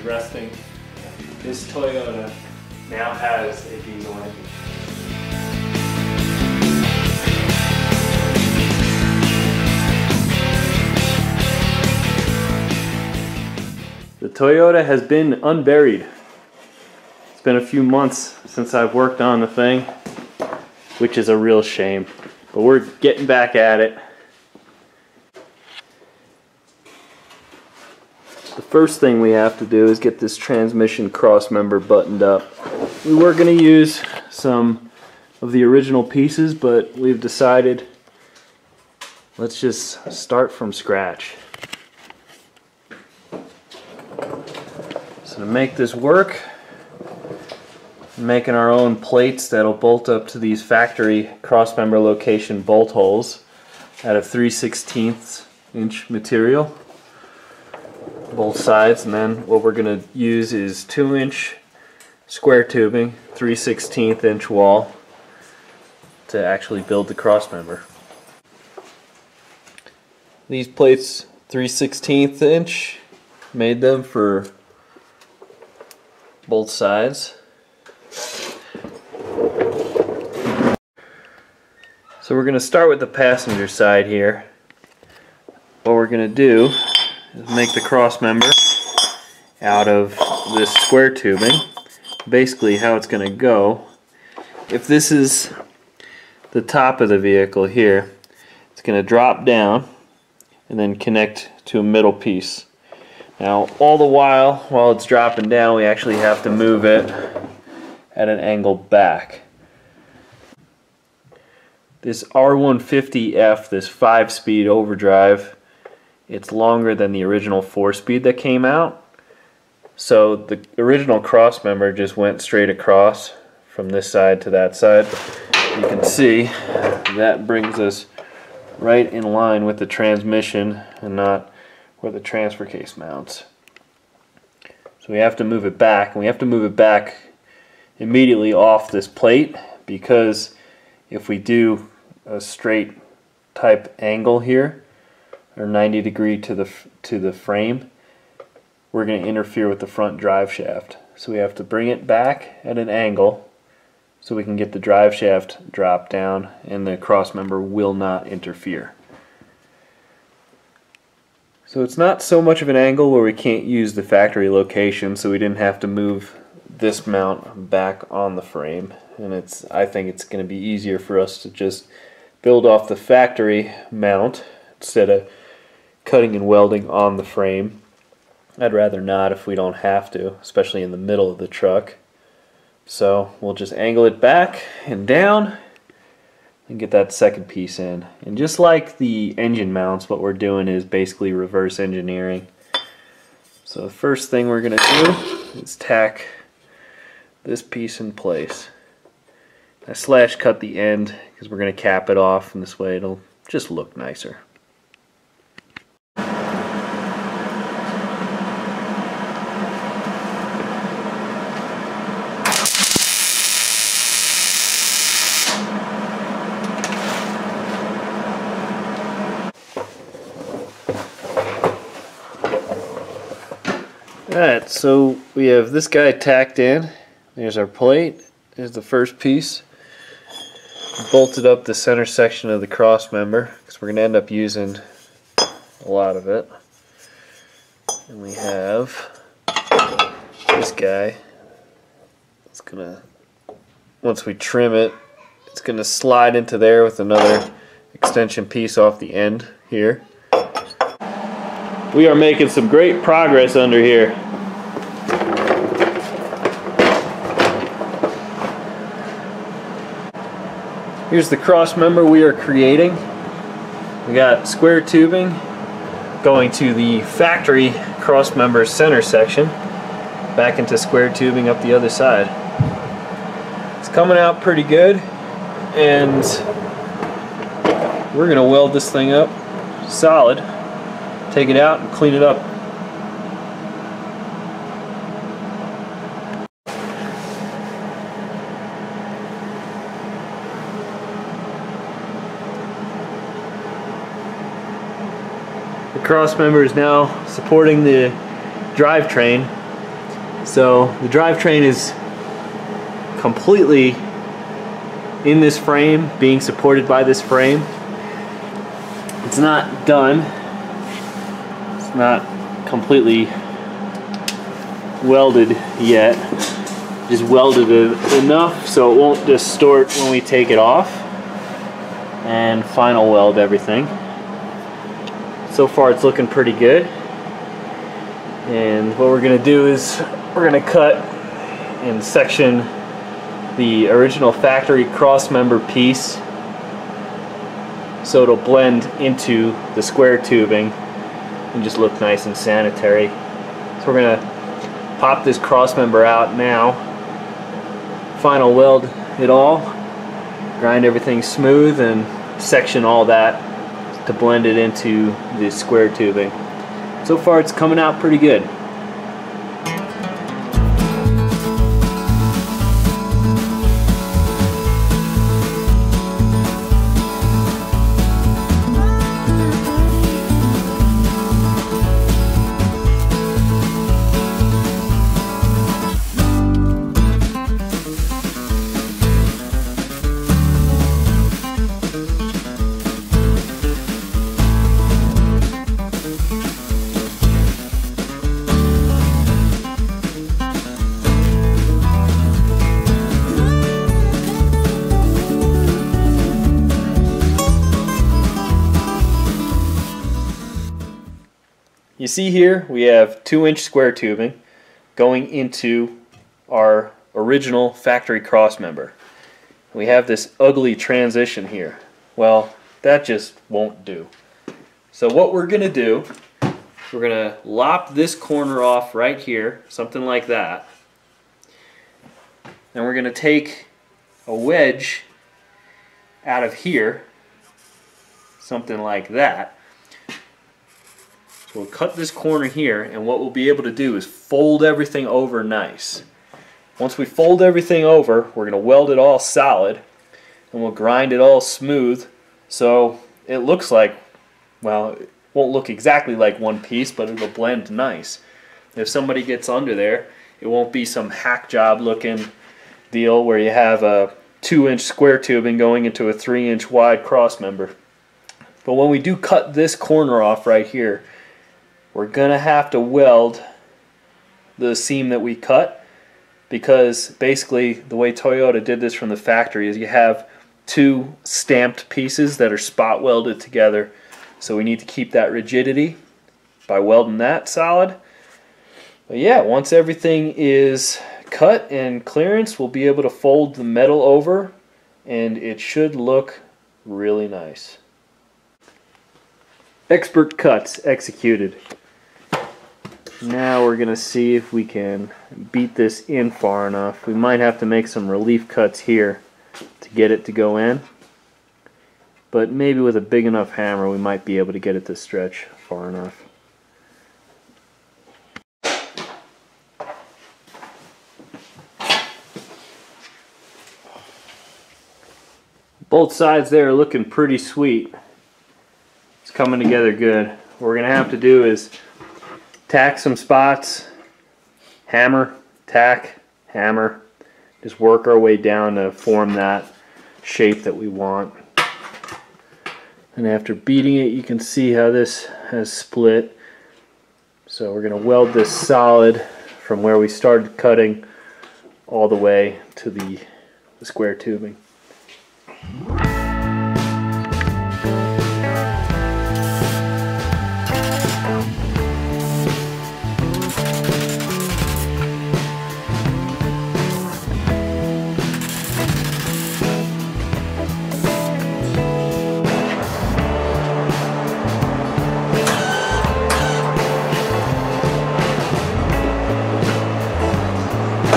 resting. This Toyota now has a diesel engine. The Toyota has been unburied. It's been a few months since I've worked on the thing, which is a real shame, but we're getting back at it. The first thing we have to do is get this transmission cross member buttoned up. We were going to use some of the original pieces, but we've decided let's just start from scratch. So to make this work, I'm making our own plates that'll bolt up to these factory cross member location bolt holes out of 3/16 inch material, both sides. And then what we're going to use is 2-inch square tubing, 3/16 inch wall to actually build the cross member. These plates, 3/16 inch, made them for both sides. So we're going to start with the passenger side here. What we're going to do is make the cross member out of this square tubing. Basically how it's going to go, if this is the top of the vehicle here, it's going to drop down and then connect to a middle piece. Now all the while it's dropping down, we actually have to move it at an angle back. This R150F, this 5-speed overdrive, it's longer than the original 4-speed that came out. So the original cross member just went straight across from this side to that side. You can see that brings us right in line with the transmission and not where the transfer case mounts. So we have to move it back, and we have to move it back immediately off this plate, because if we do a straight type angle here, or 90 degree to the frame, we're going to interfere with the front drive shaft. So we have to bring it back at an angle so we can get the drive shaft drop down and the cross member will not interfere. So it's not so much of an angle where we can't use the factory location, so we didn't have to move this mount back on the frame, and I think it's going to be easier for us to just build off the factory mount instead of cutting and welding on the frame. I'd rather not if we don't have to, especially in the middle of the truck. So we'll just angle it back and down and get that second piece in. And just like the engine mounts, what we're doing is basically reverse engineering. So the first thing we're going to do is tack this piece in place. I slash cut the end because we're going to cap it off, and this way it'll just look nicer. Alright, so we have this guy tacked in. There's our plate. There's the first piece. Bolted up the center section of the cross member because we're going to end up using a lot of it. And we have this guy. It's gonna, once we trim it, it's going to slide into there with another extension piece off the end here. We are making some great progress under here. Here's the cross member we are creating. We got square tubing going to the factory cross member center section, back into square tubing up the other side. It's coming out pretty good, and we're gonna weld this thing up solid, take it out and clean it up. The cross member is now supporting the drivetrain, So the drivetrain is completely in this frame, being supported by this frame. It's not done. It's not completely welded yet. Just welded it enough so it won't distort when we take it off, and final weld everything. So far it's looking pretty good. And what we're going to do is we're going to cut and section the original factory crossmember piece so it'll blend into the square tubing and just look nice and sanitary. So we're going to pop this crossmember out now, final weld it all, grind everything smooth, and section all that to blend it into the square tubing. So far it's coming out pretty good. You see here we have 2-inch square tubing going into our original factory crossmember. We have this ugly transition here. Well, that just won't do. So what we're going to do, we're going to lop this corner off right here, something like that. And we're going to take a wedge out of here, something like that. We'll cut this corner here, and what we'll be able to do is fold everything over nice. Once we fold everything over, we're going to weld it all solid, and we'll grind it all smooth so it looks like, well, it won't look exactly like one piece, but it'll blend nice. If somebody gets under there, it won't be some hack job looking deal where you have a 2-inch square tubing going into a 3-inch wide crossmember. But when we do cut this corner off right here, we're going to have to weld the seam that we cut, because basically the way Toyota did this from the factory is you have 2 stamped pieces that are spot welded together. So we need to keep that rigidity by welding that solid. But yeah, once everything is cut and clearance, we'll be able to fold the metal over and it should look really nice. Expert cuts executed. Now we're going to see if we can beat this in far enough. We might have to make some relief cuts here to get it to go in. But maybe with a big enough hammer we might be able to get it to stretch far enough. Both sides there are looking pretty sweet. It's coming together good. What we're going to have to do is tack some spots, hammer, tack, hammer, just work our way down to form that shape that we want. And after beating it, you can see how this has split. So we're going to weld this solid from where we started cutting all the way to the square tubing.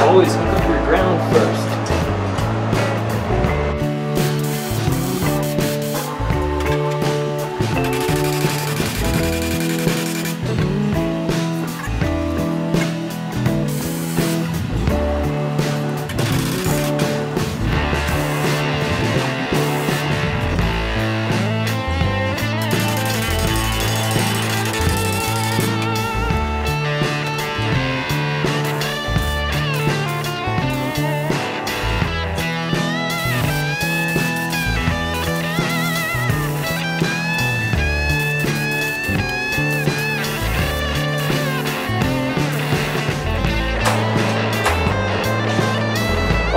Always hook up your ground first.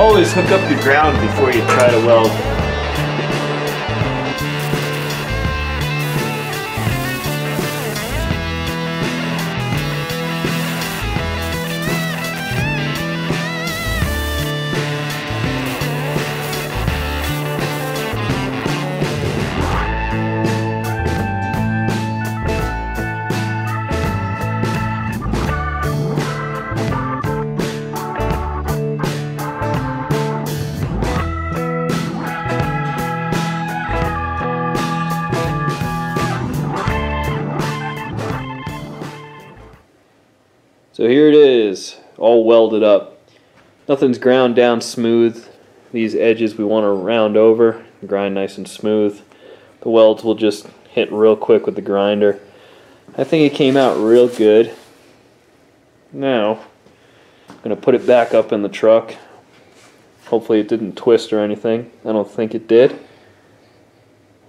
Always hook up your ground before you try to weld. So here it is, all welded up. Nothing's ground down smooth. These edges we want to round over, grind nice and smooth. The welds will just hit real quick with the grinder. I think it came out real good. Now, I'm going to put it back up in the truck. Hopefully it didn't twist or anything. I don't think it did.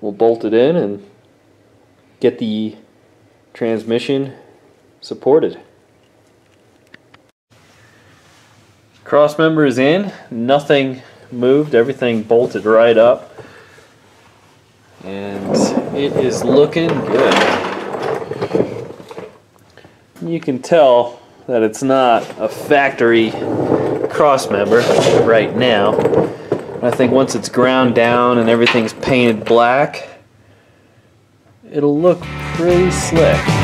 We'll bolt it in and get the transmission supported. Crossmember is in, nothing moved, everything bolted right up, and it is looking good. You can tell that it's not a factory crossmember right now. I think once it's ground down and everything's painted black, it'll look pretty slick.